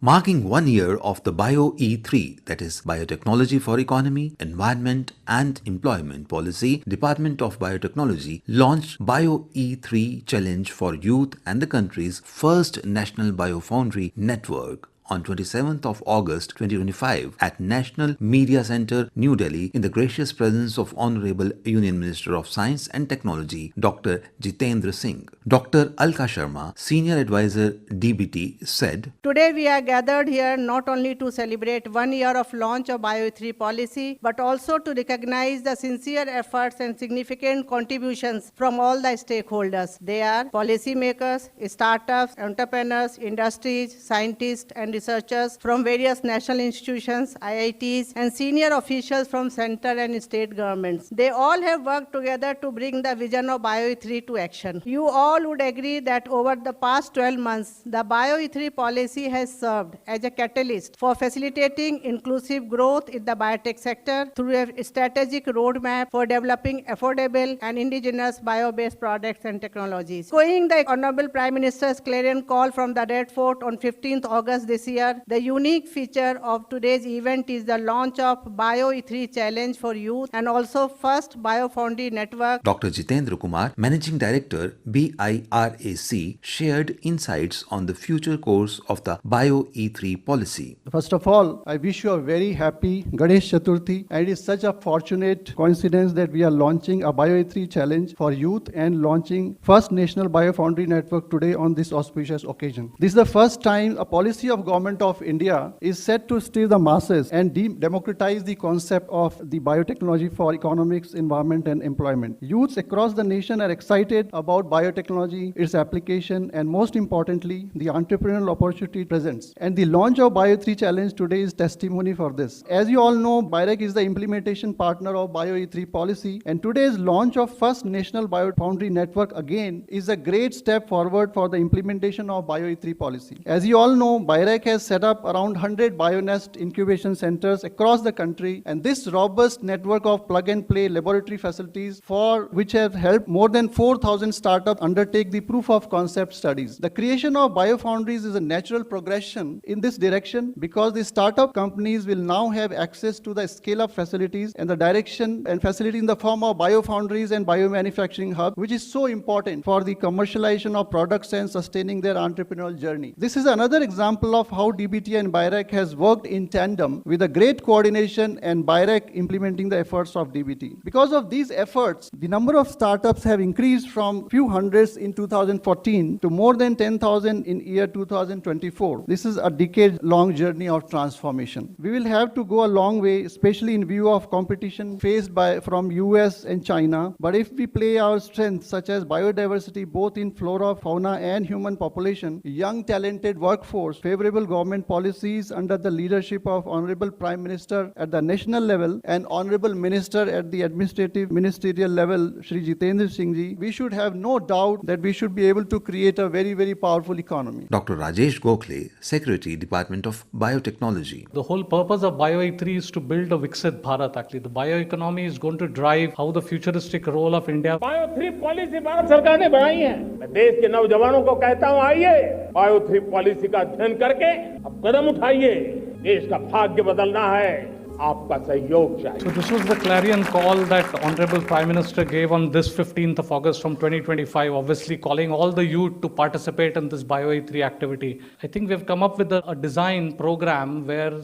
Marking 1 year of the BioE3, that is Biotechnology for Economy, Environment and Employment Policy, Department of Biotechnology launched BioE3 Challenge for Youth and the country's first National Biofoundry Network on 27th of August 2025 at National Media Centre, New Delhi, in the gracious presence of Honourable Union Minister of Science and Technology, Dr. Jitendra Singh. Dr. Alka Sharma, Senior Advisor DBT, said, "Today we are gathered here not only to celebrate 1 year of launch of BioE3 policy, but also to recognize the sincere efforts and significant contributions from all the stakeholders. They are policymakers, startups, entrepreneurs, industries, scientists, and researchers from various national institutions, IITs, and senior officials from central and state governments. They all have worked together to bring the vision of BioE3 to action. You all would agree that over the past 12 months, the BioE3 policy has served as a catalyst for facilitating inclusive growth in the biotech sector through a strategic roadmap for developing affordable and indigenous bio-based products and technologies. Echoing the Honourable Prime Minister's clarion call from the Red Fort on 15th August this year, the unique feature of today's event is the launch of BioE3 Challenge for Youth and also first Biofoundry Network. Dr. Jitendra Kumar, Managing Director, BIRAC, shared insights on the future course of the BioE3 policy. First of all, I wish you a very happy Ganesh Chaturthi, and it is such a fortunate coincidence that we are launching a BioE3 Challenge for Youth and launching first National Biofoundry Network today on this auspicious occasion. This is the first time a policy of Government of India is set to stir the masses and democratize the concept of the biotechnology for economics, environment and employment. Youths across the nation are excited about biotechnology, its application, and most importantly, the entrepreneurial opportunity it presents. And the launch of BioE3 Challenge today is testimony for this. As you all know, BIRAC is the implementation partner of BioE3 policy, and today's launch of first National Biofoundry Network again is a great step forward for the implementation of BioE3 policy. As you all know, BIRAC has set up around 100 BioNest incubation centers across the country, and this robust network of plug-and-play laboratory facilities for which have helped more than 4,000 startups undertake the proof of concept studies. The creation of biofoundries is a natural progression in this direction because the startup companies will now have access to the scale-up facilities and the direction and facility in the form of biofoundries and biomanufacturing hubs, which is so important for the commercialization of products and sustaining their entrepreneurial journey. This is another example of how DBT and BIRAC has worked in tandem with a great coordination and BIRAC implementing the efforts of DBT. Because of these efforts, the number of startups have increased from few hundreds in 2014 to more than 10,000 in year 2024. This is a decade-long journey of transformation. We will have to go a long way, especially in view of competition faced from US and China. But if we play our strengths such as biodiversity both in flora, fauna and human population, young talented workforce, favorable government policies under the leadership of Honourable Prime Minister at the national level and Honourable Minister at the administrative ministerial level, Shri Jitendra Singh Ji, we should have no doubt that we should be able to create a very, very powerful economy. Dr. Rajesh Gokhale, Secretary, Department of Biotechnology. The whole purpose of BioE3 is to build a Viksit Bharat actually. The bioeconomy is going to drive how the futuristic role of India. BioE3 policy Bharat सरकार ने बनाई है। मैं देश के नौजवानों को कहता हूं, आइए BioE3 पॉलिसी का अध्ययन करके अब कदम उठाइए। देश का भाग्य बदलना है, आपका सहयोग चाहिए। So this was the clarion call that Honourable Prime Minister gave on this 15th of August from 2025, obviously calling all the youth to participate in this BioE3 activity. I think we've come up with a design program where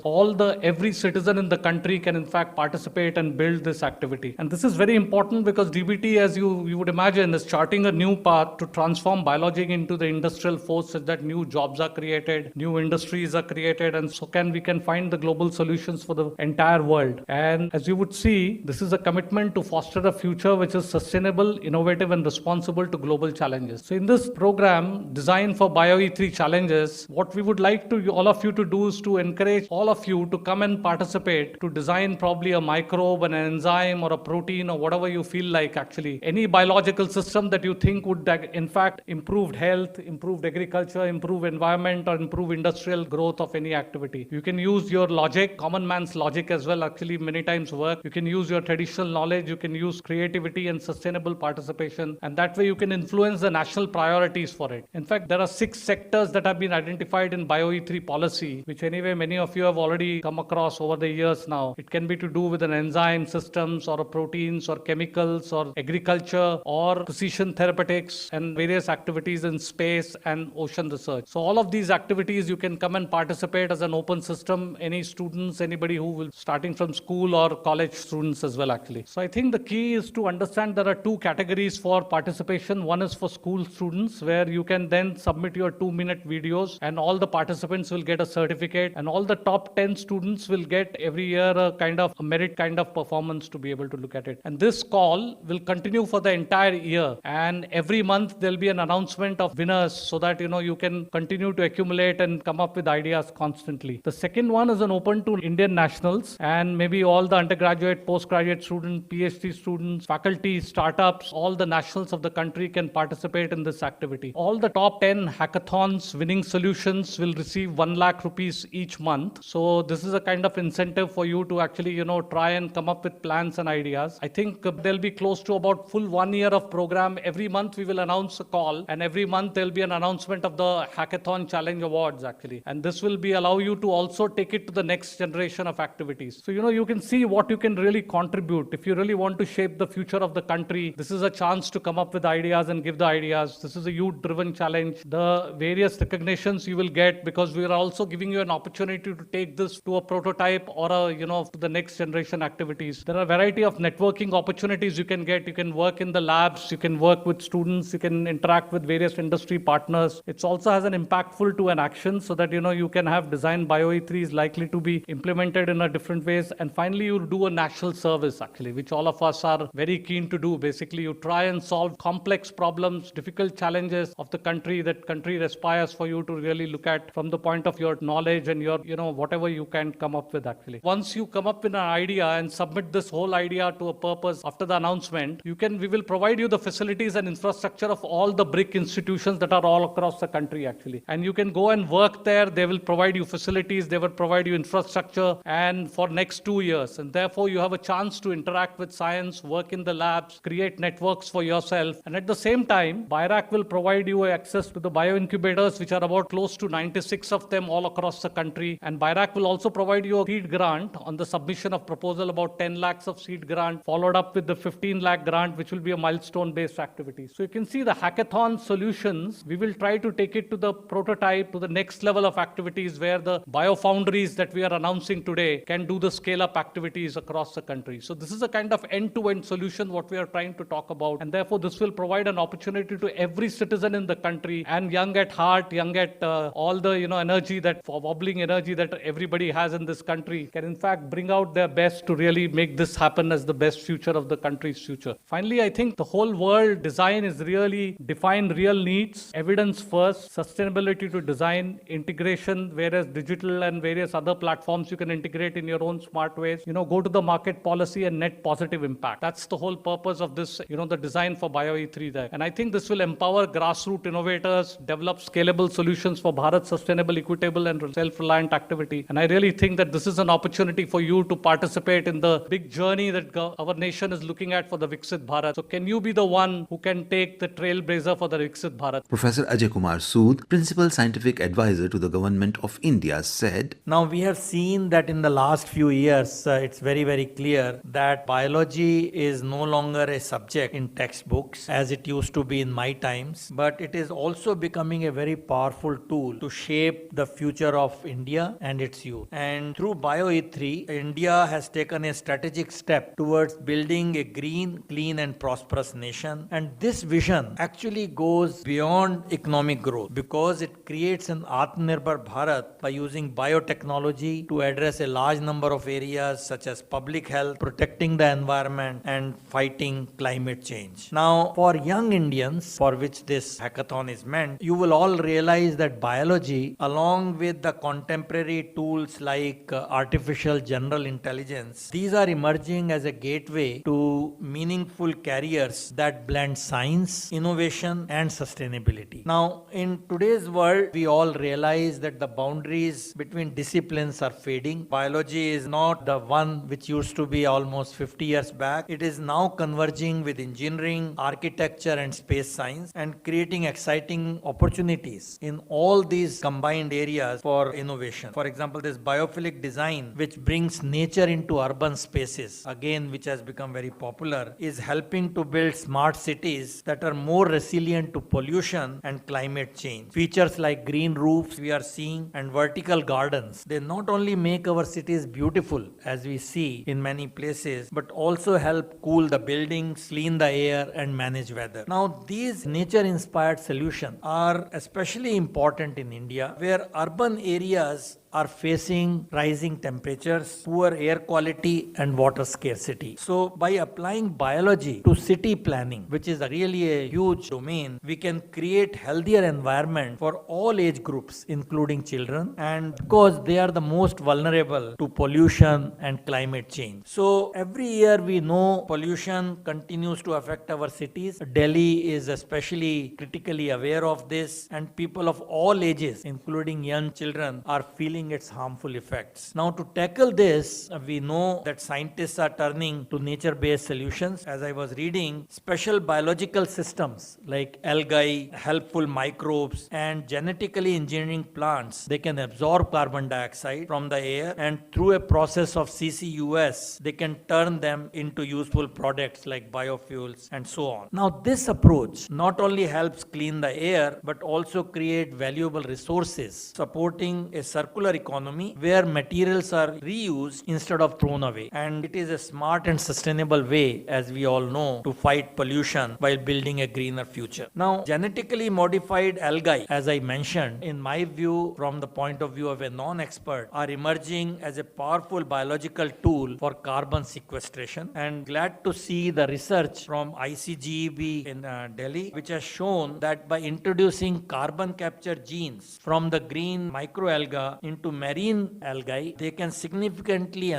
every citizen in the country can in fact participate and build this activity. And this is very important because DBT, as you would imagine, is charting a new path to transform biology into the industrial force such that new jobs are created, new industries are created, and so we can find the global solutions for the entire world. And as you would see, this is a commitment to foster a future which is sustainable, innovative and responsible to global challenges. So in this program designed for BioE3 challenges, what we would like to all of you to do is to encourage all of you to come and participate to design probably a microbe, an enzyme or a protein or whatever you feel like actually. Any biological system that you think would in fact improve health, improved agriculture, improve environment or improve industrial growth of any activity. You can use your logic, common man's logic as well actually many times work. You can use your traditional knowledge, you can use creativity and sustainable participation, and that way you can influence the national priorities for it. In fact, there are 6 sectors that have been identified in BioE3 policy, which anyway many of you have already come across over the years now. It can be to do with an enzyme systems or proteins or chemicals or agriculture or precision therapeutics and various activities in space and ocean research. So all of these activities you can come and participate as an open system. Any students, anybody who will starting from school or college students as well actually. So I think the key is to understand there are 2 categories for participation. One is for school students where you can then submit your 2-minute videos and all the participants will get a certificate, and all the top 10 students will get every year a kind of a merit kind of performance to be able to look at it. And this call will continue for the entire year, and every month there'll be an announcement of winners so that you can continue to accumulate and come up with ideas constantly. The second one is an open to Indian nationals, and maybe all the undergraduate, postgraduate students, PhD students, faculty, startups, all the nationals of the country can participate in this activity. All the top 10 hackathons winning solutions will receive 1 lakh rupees each month. So this is a kind of incentive for you to actually, try and come up with plans and ideas. I think there'll be close to about full 1 year of program. Every month we will announce a call, and every month there'll be an announcement of the Hackathon Challenge Awards actually. And this will be allow you to also take it to the next generation of activities. So, you can see what you can really contribute. If you really want to shape the future of the country, this is a chance to come up with ideas and give the ideas. This is a youth-driven challenge. The various recognitions you will get because we are also giving you an opportunity to take this to a prototype or to the next generation activities. There are a variety of networking opportunities you can get. You can work in the labs, you can work with students, you can interact with various industry partners. It also has an impactful to an action so that you can have design BioE3 is likely to be implemented in a different ways. And finally, you do a national service actually, which all of us are very keen to do. Basically, you try and solve complex problems, difficult challenges of the country that country aspires for you to really look at from the point of your knowledge and your, whatever you can come up with actually. Once you come up with an idea and submit this whole idea to a purpose after the announcement, we will provide you the facilities and infrastructure of all the BRIC institutions that are all across the country actually. And you can go and work there. They will provide you facilities, they will provide you infrastructure, and for next 2 years. And therefore you have a chance to interact with science, work in the labs, create networks for yourself. And at the same time, BIRAC will provide you access to the bioincubators, which are about close to 96 of them all across the country. And BIRAC will also provide you a seed grant on the submission of proposal, about 10 lakhs of seed grant, followed up with the 15 lakh grant, which will be a milestone-based activity. So you can see the hackathon solutions, we will try to take it to the prototype, to the next level of activities where the biofoundries that we are announcing today can do the scale-up activities across the country. So this is a kind of end-to-end solution what we are trying to talk about. And therefore, this will provide an opportunity to every citizen in the country, and young at heart, young at all the energy, that wobbling energy that everybody has in this country, can in fact bring out their best to really make this happen as the best future of the country's future. Finally, I think the whole world design is really define real needs, evidence first, sustainability to design, integration, whereas digital and various other platforms you can integrate in your own smart ways, go to the market policy and net positive impact. That's the whole purpose of this, the design for BioE3 there. And I think this will empower grassroots innovators, develop scalable solutions for Bharat's sustainable, equitable and self-reliant activity. And I really think that this is an opportunity for you to participate in the big journey that our nation is looking at for the Viksit Bharat. So can you be the one who can take the trailblazer for the Viksit Bharat? Professor Ajay Kumar Sood, Principal Scientific Advisor to the Government of India, said, Now we have seen that in the last few years, it's very, very clear that biology is no longer a subject in textbooks as it used to be in my times, but it is also becoming a very powerful tool to shape the future of India and its youth. And through BioE3, India has taken a strategic step towards building a green, clean and prosperous nation. And this vision actually goes beyond economic growth because it creates an Atmanirbhar Bharat by using biotechnology to address a large number of areas such as public health, protecting the environment and fighting climate change. Now, for young Indians for which this hackathon is meant, you will all realize that biology, along with the contemporary tools like artificial general intelligence, these are emerging as a gateway to meaningful careers that blend science, innovation and sustainability. Now, in today's world, we all realize that the boundaries between disciplines are fading. Biology biology is not the one which used to be almost 50 years back. It is now converging with engineering, architecture and space science and creating exciting opportunities in all these combined areas for innovation. For example, this biophilic design, which brings nature into urban spaces, again, which has become very popular, is helping to build smart cities that are more resilient to pollution and climate change. Features like green roofs we are seeing and vertical gardens, they not only make our cities beautiful as we see in many places, but also help cool the buildings, clean the air and manage weather. Now, these nature-inspired solutions are especially important in India, where urban areas are facing rising temperatures, poor air quality and water scarcity. So by applying biology to city planning, which is really a huge domain, we can create healthier environment for all age groups, including children, and because they are the most vulnerable to pollution and climate change. So every year we know pollution continues to affect our cities. Delhi is especially critically aware of this, and people of all ages, including young children, are feeling its harmful effects. Now, to tackle this, we know that scientists are turning to nature-based solutions. As I was reading, special biological systems like algae, helpful microbes, and genetically engineering plants, they can absorb carbon dioxide from the air, and through a process of CCUS, they can turn them into useful products like biofuels and so on. Now, this approach not only helps clean the air, but also create valuable resources, supporting a circular economy where materials are reused instead of thrown away. And it is a smart and sustainable way, as we all know, to fight pollution while building a greener future. Now, genetically modified algae, as I mentioned, in my view, from the point of view of a non-expert, are emerging as a powerful biological tool for carbon sequestration. And glad to see the research from ICGEB in Delhi, which has shown that by introducing carbon capture genes from the green microalga into marine algae, they can significantly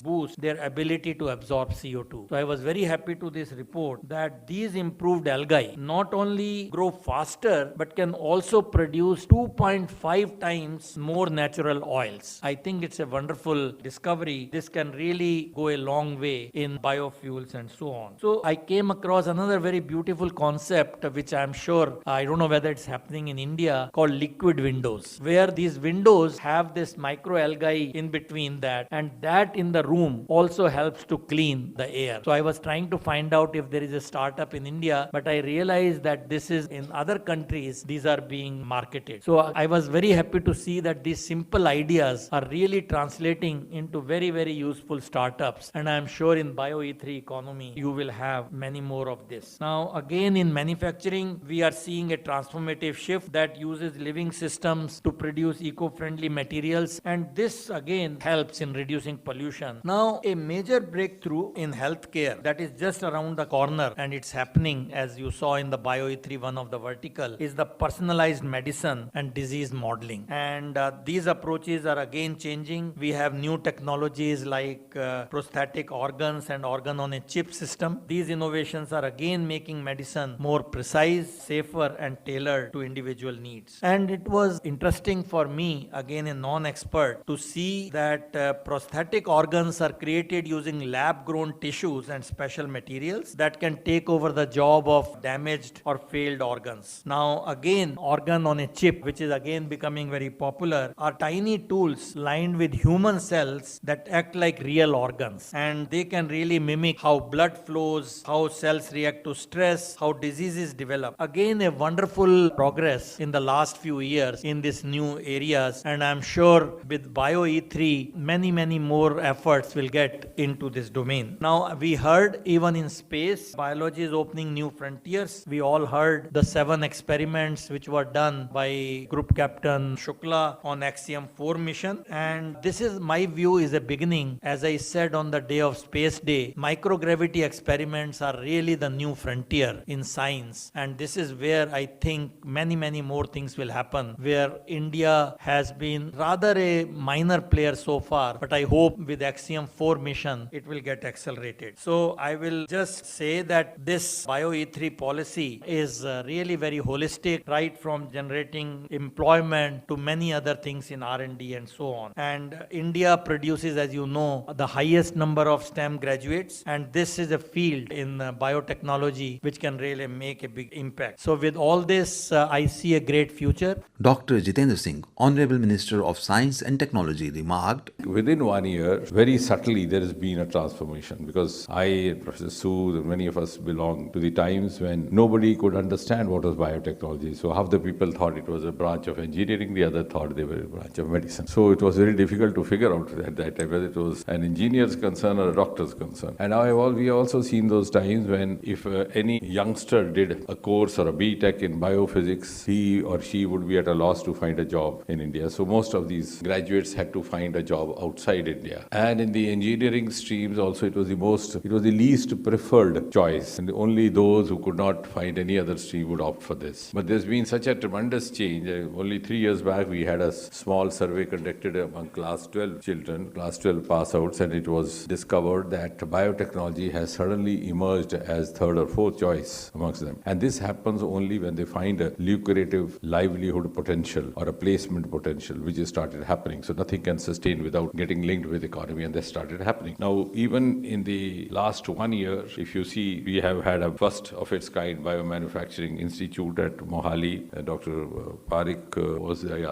boost their ability to absorb CO2. So I was very happy to this report that these improved algae not only grow faster, but can also produce 2.5 times more natural oils. I think it's a wonderful discovery. This can really go a long way in biofuels and so on. So I came across another very beautiful concept, which I'm sure, I don't know whether it's happening in India, called liquid windows, where these windows have this microalgae in between that, and that in the room also helps to clean the air. So I was trying to find out if there is a startup in India, but I realized that this is in other countries, these are being marketed. So I was very happy to see that these simple ideas are really translating into very, very useful startups. And I'm sure in BioE3 economy, you will have many more of this. Now, again, in manufacturing, we are seeing a transformative shift that uses living systems to produce eco-friendly materials, and this again helps in reducing pollution. Now, a major breakthrough in healthcare that is just around the corner, and it's happening as you saw in the BioE3, one of the vertical, is the personalized medicine and disease modeling. And these approaches are again changing. We have new technologies like prosthetic organs and organ on a chip system. These innovations are again making medicine more precise, safer, and tailored to individual needs. And it was interesting for me, again a non-expert, to see that prosthetic organs are created using lab-grown tissues and special materials that can take over the job of damaged or failed organs. Now, again, organ on a chip, which is again becoming very popular, are tiny tools lined with human cells that act like real organs. And they can really mimic how blood flows, how cells react to stress, how diseases develop. Again, a wonderful progress in the last few years in these new areas. And I'm sure with BioE3, many more efforts will get into this domain. Now, we heard even in space, biology is opening new frontiers. We all heard the 7 experiments which were done by Group Captain Shukla on Axiom 4 mission. And this is, my view, is a beginning. As I said on the day of Space Day, microgravity experiments are really the new frontier in science. And this is where I think many more things will happen, where India has been been rather a minor player so far, but I hope with Axiom 4 mission, it will get accelerated. So I will just say that this BioE3 policy is really very holistic, right from generating employment to many other things in R&D and so on. And India produces, as you know, the highest number of STEM graduates, and this is a field in biotechnology which can really make a big impact. So with all this, I see a great future. Dr. Jitendra Singh, Honourable Minister of Science and Technology, remarked, Within 1 year, very subtly, there has been a transformation because I, Professor Sood, and many of us belong to the times when nobody could understand what was biotechnology. So half the people thought it was a branch of engineering, the other thought they were a branch of medicine. So it was very difficult to figure out at that time whether it was an engineer's concern or a doctor's concern. And now we have also seen those times when if any youngster did a course or a B.Tech in biophysics, he or she would be at a loss to find a job in India. So most of these graduates had to find a job outside India. And in the engineering streams also it was the least preferred choice. And only those who could not find any other stream would opt for this. But there's been such a tremendous change. Only 3 years back we had a small survey conducted among class 12 children, class 12 pass outs, and it was discovered that biotechnology has suddenly emerged as third or fourth choice amongst them. And this happens only when they find a lucrative livelihood potential or a placement potential, which has started happening. So nothing can sustain without getting linked with the economy, and that started happening. Now, even in the last 1 year, if you see, we have had a first of its kind biomanufacturing institute at Mohali. Dr. Parik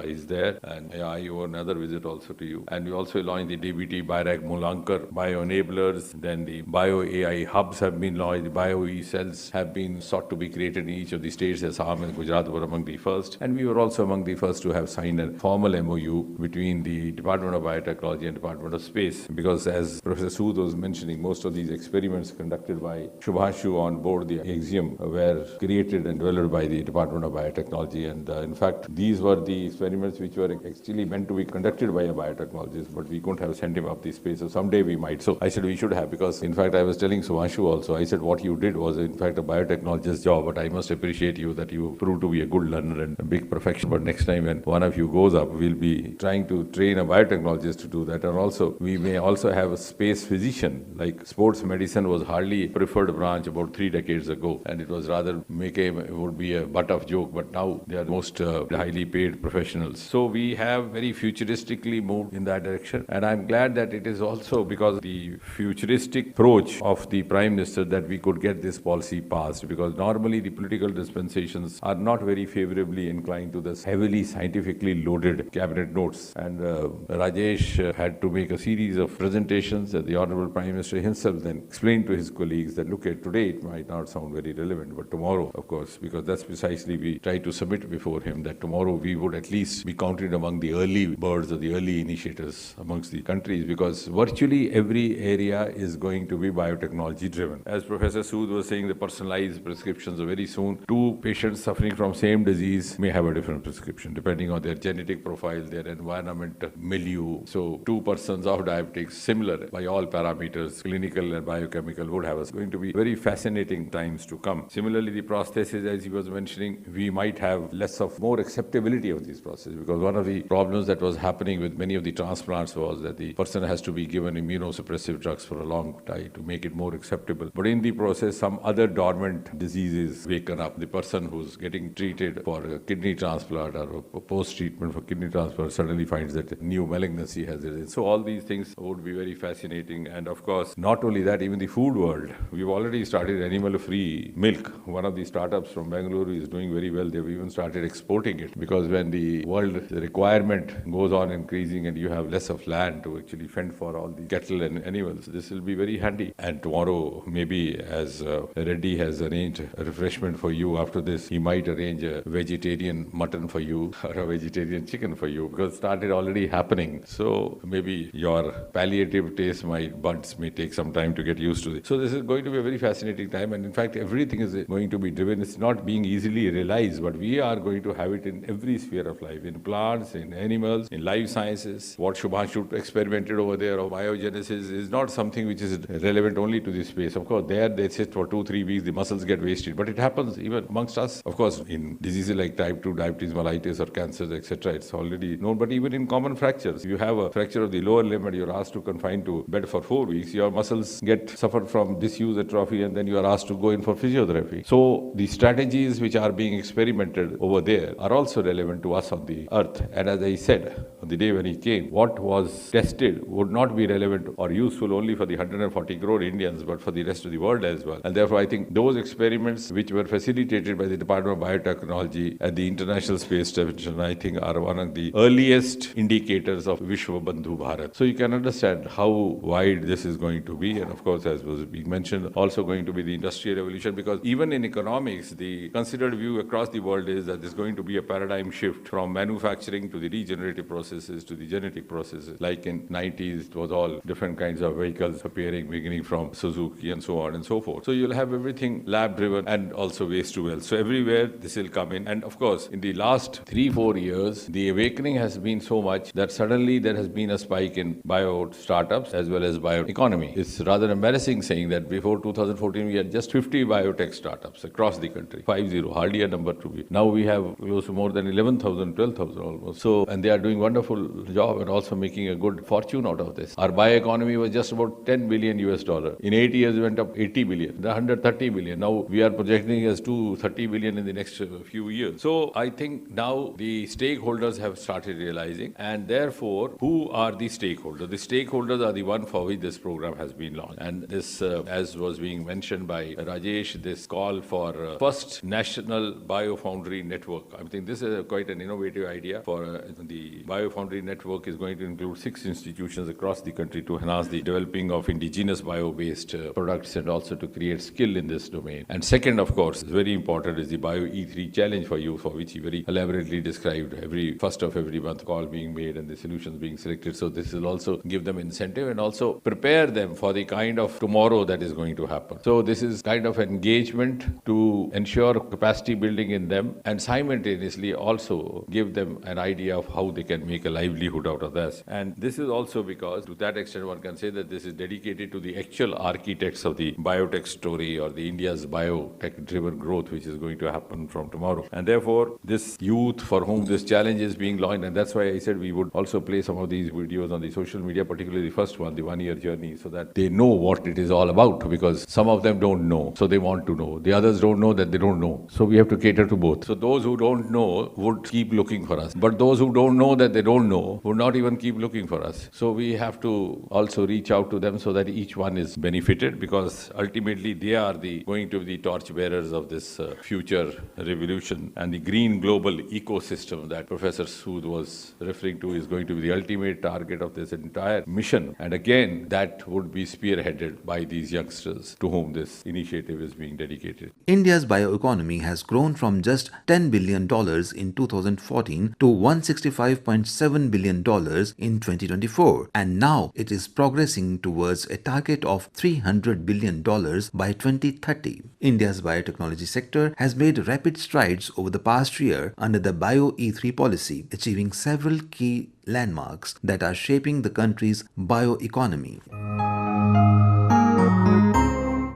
is there, and I owe another visit also to you. And we also launched the DBT, BIRAC, Mulankar, bio-enablers. Then the bio-AI hubs have been launched. The BioE cells have been sought to be created in each of the states. Assam and Gujarat were among the first. And we were also among the first to have signed a formal MOU between the Department of Biotechnology and Department of Space. Because as Professor Sood was mentioning, most of these experiments conducted by Shubhashu on board the Axiom were created and developed by the Department of Biotechnology. And in fact, these were the experiments which were actually meant to be conducted by a biotechnologist, but we couldn't have sent him up the space. So someday we might. So I said we should have, because in fact I was telling Shubhashu also, I said what you did was in fact a biotechnologist's job, but I must appreciate you that you proved to be a good learner and a big perfection. But next time when one of you goes up, we'll be trying to train a biotechnologist to do that. And also, we may also have a space physician, like sports medicine was hardly a preferred branch about 3 decades ago. And it was rather would be a butt of joke, but now they are most highly paid professionals. So we have very futuristically moved in that direction. And I'm glad that it is also because of the futuristic approach of the Prime Minister that we could get this policy passed, because normally the political dispensations are not very favorably inclined to this heavily scientifically loaded cabinet notes. And Rajesh had to make a series of presentations that the Honourable Prime Minister himself then explained to his colleagues that look, at today it might not sound very relevant, but tomorrow, of course, because that's precisely we try to submit before him, that tomorrow we would at least be counted among the early birds or the early initiators amongst the countries, because virtually every area is going to be biotechnology driven. As Professor Sood was saying, the personalized prescriptions are very soon. 2 patients suffering from same disease may have a different prescription depending on their genetic profile, their environment, milieu. So 2 persons of diabetics, similar by all parameters, clinical and biochemical, would have us. Going to be very fascinating times to come. Similarly, the prosthesis, as he was mentioning, we might have more acceptability of these processes, because one of the problems that was happening with many of the transplants was that the person has to be given immunosuppressive drugs for a long time to make it more acceptable. But in the process, some other dormant diseases waken up. The person who's getting treated for a kidney transplant or a post-treatment for kidney transplant suddenly finds that a new malignancy has arisen. So all these things would be very fascinating. And of course, not only that, even the food world. We've already started animal-free milk. One of the startups from Bangalore is doing very well. They've even started exporting it, because when the requirement goes on increasing and you have less of land to actually fend for all the cattle and animals, this will be very handy. And tomorrow, maybe as Reddy has arranged a refreshment for you after this, he might arrange a vegetarian mutton for you or a vegetarian chicken for you, because it started already happening. So maybe your palliative taste, my buds may take some time to get used to it. So this is going to be a very fascinating time. And in fact, everything is going to be driven. It's not being easily realized, but we are going to have it in every sphere of life, in plants, in animals, in life sciences. What Shubhashu experimented over there of biogenesis is not something which is relevant only to this space. Of course, there they sit for 2-3 weeks, the muscles get wasted. But it happens even amongst us. Of course, in diseases like type 2 diabetes mellitus or cancers, etc., it's already already known, but even in common fractures, you have a fracture of the lower limb and you're asked to confine to bed for 4 weeks, your muscles get suffered from disuse atrophy and then you are asked to go in for physiotherapy. So the strategies which are being experimented over there are also relevant to us on the earth. And as I said, on the day when he came, what was tested would not be relevant or useful only for the 140 crore Indians, but for the rest of the world as well. And therefore, I think those experiments which were facilitated by the Department of Biotechnology at the International Space Station, I think are one of the earliest indicators of Vishwa Bandhu Bharat. So you can understand how wide this is going to be. And of course, as was being mentioned, also going to be the industrial revolution, because even in economics, the considered view across the world is that there's going to be a paradigm shift from manufacturing to the regenerative processes to the genetic processes. Like in 90s, it was all different kinds of vehicles appearing, beginning from Suzuki and so on and so forth. So you'll have everything lab driven and also waste to wealth. So everywhere this will come in. And of course, in the last 3-4 years, the awakening has been so much that suddenly there has been a spike in bio startups as well as bioeconomy. It's rather embarrassing saying that before 2014, we had just 50 biotech startups across the country. 50, hardly a number to be. Now we have close to more than 11,000, 12,000 almost. So, and they are doing wonderful job and also making a good fortune out of this. Our bioeconomy was just about 10 billion US dollar. In 8 years, it went up 80 billion, 130 billion. Now we are projecting as 230 billion in the next few years. So I think now the stakeholders have started realizing, and therefore, who are the stakeholders? The stakeholders are the one for which this program has been launched. And this, as was being mentioned by Rajesh, this call for first National Biofoundry Network. I think this is quite an innovative idea for the Biofoundry Network is going to include 6 institutions across the country to enhance the developing of indigenous bio-based products and also to create skill in this domain. And second, of course, is very important is the BioE3 challenge for you, for which he very elaborately described every first of every month call being made and the solutions being selected. So this will also give them incentive and also prepare them for the kind of tomorrow that is going to happen. So this is kind of engagement to ensure capacity building in them and simultaneously also give them an idea of how they can make a livelihood out of this. And this is also because to that extent one can say that this is dedicated to the actual architects of the biotech story or the India's biotech driven growth which is going to happen from tomorrow. And therefore this youth for whom this challenge is being launched, and that's why I said we would also play some of these videos on the social media, particularly the first one, the 1-year journey, so that they know what it is all about, because some of them don't know, so they want to know. The others don't know that they don't know. So we have to cater to both. So those who don't know would keep looking for us. But those who don't know that they don't know would not even keep looking for us. So we have to also reach out to them so that each one is benefited, because ultimately they are going to be the torch bearers of this future revolution. And the green global ecosystem that Professor Sood was referring to is going to be the ultimate target of this entire mission. And again, that would be spearheaded by these youngsters to whom this initiative is being dedicated. India's bioeconomy has grown from just $10 billion in 2014 to $165.7 billion in 2024, and now it is progressing towards a target of $300 billion by 2030. India's biotechnology sector has made rapid strides over the past year under the BioE3 policy, achieving several key landmarks that are shaping the country's bioeconomy.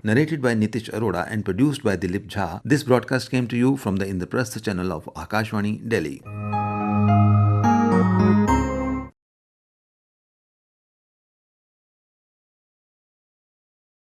Narrated by Nitish Arora and produced by Dilip Jha, this broadcast came to you from the Indraprastha channel of Akashvani, Delhi.